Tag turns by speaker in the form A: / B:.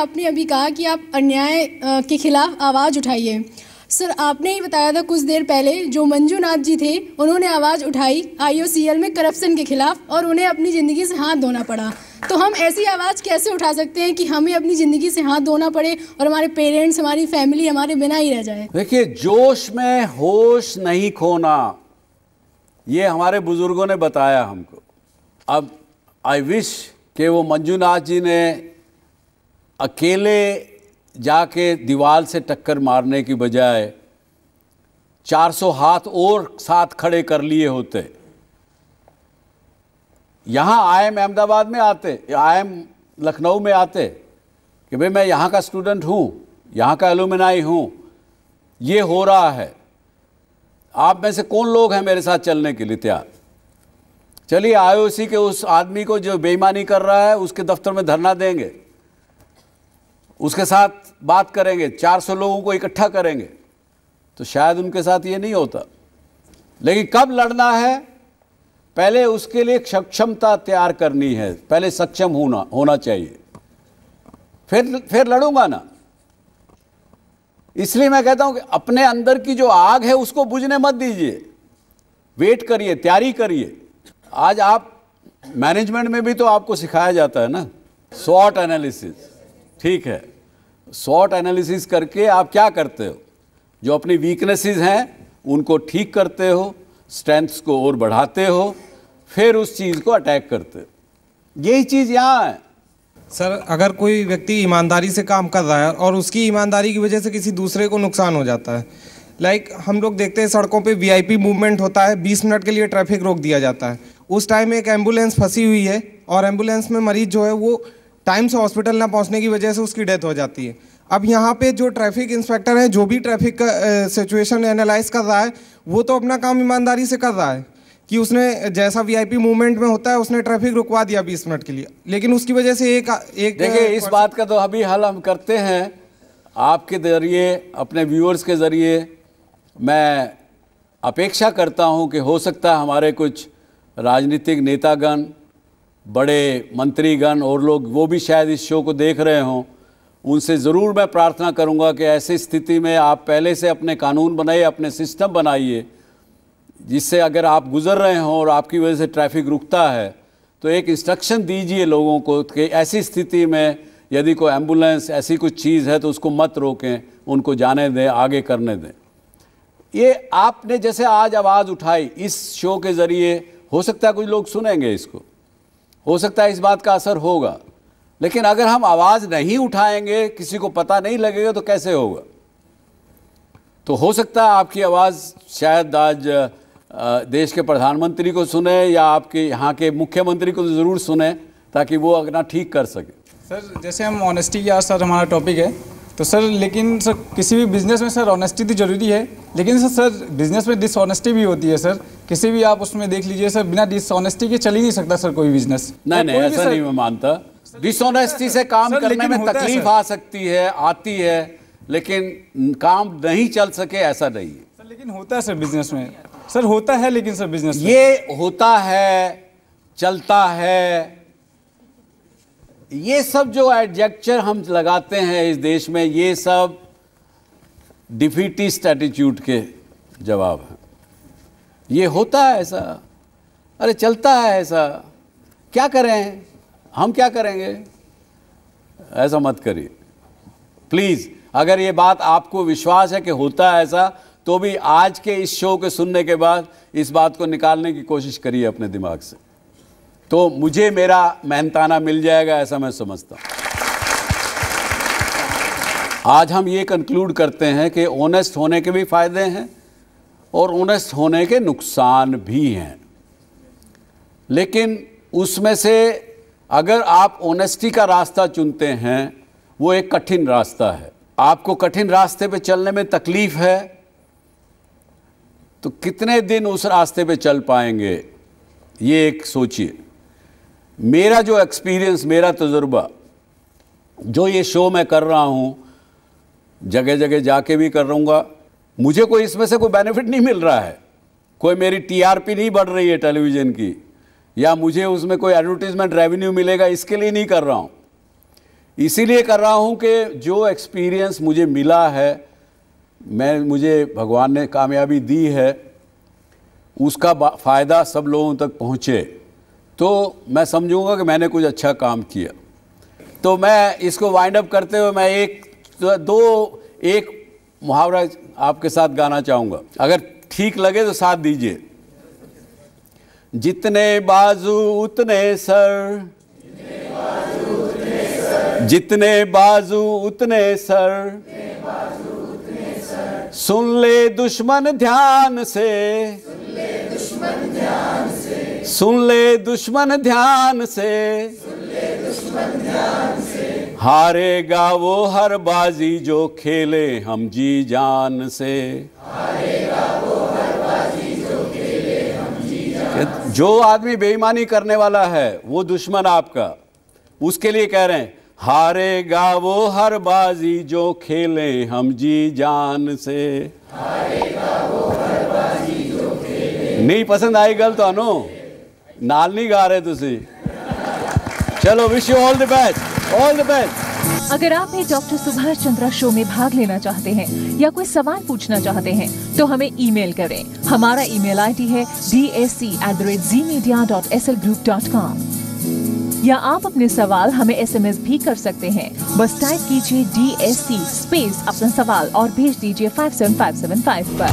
A: आपने अभी कहा कि आप अन्याय के खिलाफ आवाज़ उठाइए। सर, आपने ही बताया था कुछ देर पहले जो मंजूनाथ जी थे उन्होंने आवाज़ उठाई IOCL में करप्शन के खिलाफ और उन्हें अपनी ज़िंदगी से हाथ धोना पड़ा। तो हम ऐसी आवाज़ कैसे उठा सकते हैं कि हमें अपनी ज़िंदगी से हाथ धोना पड़े और हमारे पेरेंट्स, हमारी फैमिली हमारे बिना ही रह जाए?
B: देखिए, जोश में होश नहीं खोना, ये हमारे बुजुर्गों ने बताया हमको। अब आई विश कि वो मंजूनाथ जी ने अकेले जाके दीवार से टक्कर मारने की बजाय 400 हाथ और साथ खड़े कर लिए होते। यहाँ IIM अहमदाबाद में आते, IIM लखनऊ में आते कि भाई मैं यहाँ का स्टूडेंट हूँ, यहाँ का एलुमनाई हूँ, ये हो रहा है, आप में से कौन लोग हैं मेरे साथ चलने के लिए तैयार? चलिए IOC के उस आदमी को जो बेईमानी कर रहा है उसके दफ्तर में धरना देंगे, उसके साथ बात करेंगे, 400 लोगों को इकट्ठा करेंगे, तो शायद उनके साथ ये नहीं होता। लेकिन कब लड़ना है, पहले उसके लिए सक्षमता तैयार करनी है, पहले सक्षम होना चाहिए, फिर लड़ूंगा ना। इसलिए मैं कहता हूं कि अपने अंदर की जो आग है उसको बुझने मत दीजिए, वेट करिए, तैयारी करिए। आज आप मैनेजमेंट में भी तो आपको सिखाया जाता है ना, स्वॉट एनालिसिस। ठीक है, स्वॉट एनालिसिस करके आप क्या करते हो, जो अपनी वीकनेसेस हैं उनको ठीक करते हो, स्ट्रेंथ्स को और बढ़ाते हो, फिर उस चीज़ को अटैक करते हो। यही चीज़ यहाँ है।
C: सर, अगर कोई व्यक्ति ईमानदारी से काम कर रहा है और उसकी ईमानदारी की वजह से किसी दूसरे को नुकसान हो जाता है, लाइक हम लोग देखते हैं सड़कों पे VIP मूवमेंट होता है, 20 मिनट के लिए ट्रैफिक रोक दिया जाता है। उस टाइम एक एम्बुलेंस फंसी हुई है और एम्बुलेंस में मरीज जो है वो टाइम से हॉस्पिटल ना पहुंचने की वजह से उसकी डेथ हो जाती है। अब यहाँ पे जो ट्रैफिक इंस्पेक्टर है, जो भी ट्रैफिक का सिचुएशन एनालाइज कर रहा है, वो तो अपना काम ईमानदारी से कर रहा है कि उसने जैसा VIP मूवमेंट में होता है उसने ट्रैफिक रुकवा दिया 20 मिनट के लिए, लेकिन उसकी वजह से एक
B: देखिए, इस बात का तो अभी हल हम करते हैं आपके जरिए, अपने व्यूअर्स के जरिए। मैं अपेक्षा करता हूं कि हो सकता है हमारे कुछ राजनीतिक नेतागण, बड़े मंत्रीगण और लोग, वो भी शायद इस शो को देख रहे हों। उनसे ज़रूर मैं प्रार्थना करूंगा कि ऐसी स्थिति में आप पहले से अपने कानून बनाइए, अपने सिस्टम बनाइए, जिससे अगर आप गुजर रहे हों और आपकी वजह से ट्रैफिक रुकता है तो एक इंस्ट्रक्शन दीजिए लोगों को कि ऐसी स्थिति में यदि कोई एम्बुलेंस, ऐसी कुछ चीज़ है तो उसको मत रोकें, उनको जाने दें, आगे करने दें। ये आपने जैसे आज आवाज़ उठाई इस शो के ज़रिए, हो सकता है कुछ लोग सुनेंगे इसको, हो सकता है इस बात का असर होगा। लेकिन अगर हम आवाज़ नहीं उठाएंगे, किसी को पता नहीं लगेगा, तो कैसे होगा? तो हो सकता है आपकी आवाज़ शायद आज देश के प्रधानमंत्री को सुने या आपके यहाँ के मुख्यमंत्री को ज़रूर सुने, ताकि वो अपना ठीक कर सके।
D: सर, जैसे हम ऑनेस्टी की आज सर हमारा टॉपिक है, तो सर लेकिन सर किसी भी बिजनेस में सर ऑनेस्टी तो जरूरी है, लेकिन सर बिजनेस में डिसऑनेस्टी भी होती है। सर किसी भी आप उसमें देख लीजिए सर, बिना डिसऑनेस्टी के चल ही नहीं सकता सर कोई बिजनेस।
B: नहीं, ऐसा नहीं मैं मानता। डिसऑनेस्टी से काम करने में तकलीफ आ सकती है, आती है, लेकिन काम नहीं चल सके ऐसा नहीं है
D: सर। लेकिन होता है सर बिजनेस में, सर होता है, लेकिन सर बिजनेस
B: ये होता है, चलता है। ये सब जो एडजेक्चर हम लगाते हैं इस देश में, ये सब डिफीटिस्ट एटीट्यूड के जवाब हैं। ये होता है ऐसा, अरे चलता है ऐसा, क्या करें हम, क्या करेंगे? ऐसा मत करिए प्लीज़। अगर ये बात आपको विश्वास है कि होता है ऐसा, तो भी आज के इस शो के सुनने के बाद इस बात को निकालने की कोशिश करिए अपने दिमाग से, तो मुझे मेरा मेहनताना मिल जाएगा, ऐसा मैं समझता हूँ। आज हम ये कंक्लूड करते हैं कि ऑनेस्ट होने के भी फ़ायदे हैं और ऑनेस्ट होने के नुकसान भी हैं, लेकिन उसमें से अगर आप ऑनेस्टी का रास्ता चुनते हैं, वो एक कठिन रास्ता है। आपको कठिन रास्ते पे चलने में तकलीफ़ है, तो कितने दिन उस रास्ते पे चल पाएंगे, ये एक सोचिए। मेरा जो एक्सपीरियंस, मेरा तजुर्बा, जो ये शो मैं कर रहा हूँ, जगह जगह जाके भी कर रहूँगा, मुझे कोई इसमें से कोई बेनिफिट नहीं मिल रहा है, कोई मेरी TRP नहीं बढ़ रही है टेलीविज़न की, या मुझे उसमें कोई एडवर्टीज़मेंट रेवेन्यू मिलेगा, इसके लिए नहीं कर रहा हूँ। इसीलिए कर रहा हूँ कि जो एक्सपीरियंस मुझे मिला है, मुझे भगवान ने कामयाबी दी है, उसका फ़ायदा सब लोगों तक पहुँचे तो मैं समझूंगा कि मैंने कुछ अच्छा काम किया। तो मैं इसको वाइंड अप करते हुए मैं एक मुहावरा आपके साथ गाना चाहूँगा, अगर ठीक लगे तो साथ दीजिए। जितने बाजू उतने सर, जितने बाजू उतने सर, सुन ले दुश्मन ध्यान से, सुन ले दुश्मन ध्यान से, हारेगा वो हर बाजी जो खेले हम जी जान से। जो आदमी बेईमानी करने वाला है वो दुश्मन आपका, उसके लिए कह रहे हैं हारेगा वो हर बाजी जो खेले हम जी जान से। नहीं पसंद आई गल तो अनु नाल नहीं गा रहे तुसी। चलो wish you all the best, all the best.
E: अगर आप भी डॉक्टर सुभाष चंद्रा शो में भाग लेना चाहते हैं या कोई सवाल पूछना चाहते हैं तो हमें ईमेल करें। हमारा ईमेल आईडी है dsc@zmedia.slgroup.com या आप अपने सवाल हमें SMS भी कर सकते हैं। बस टाइप कीजिए DSC स्पेस अपना सवाल और भेज दीजिए 57575 पर।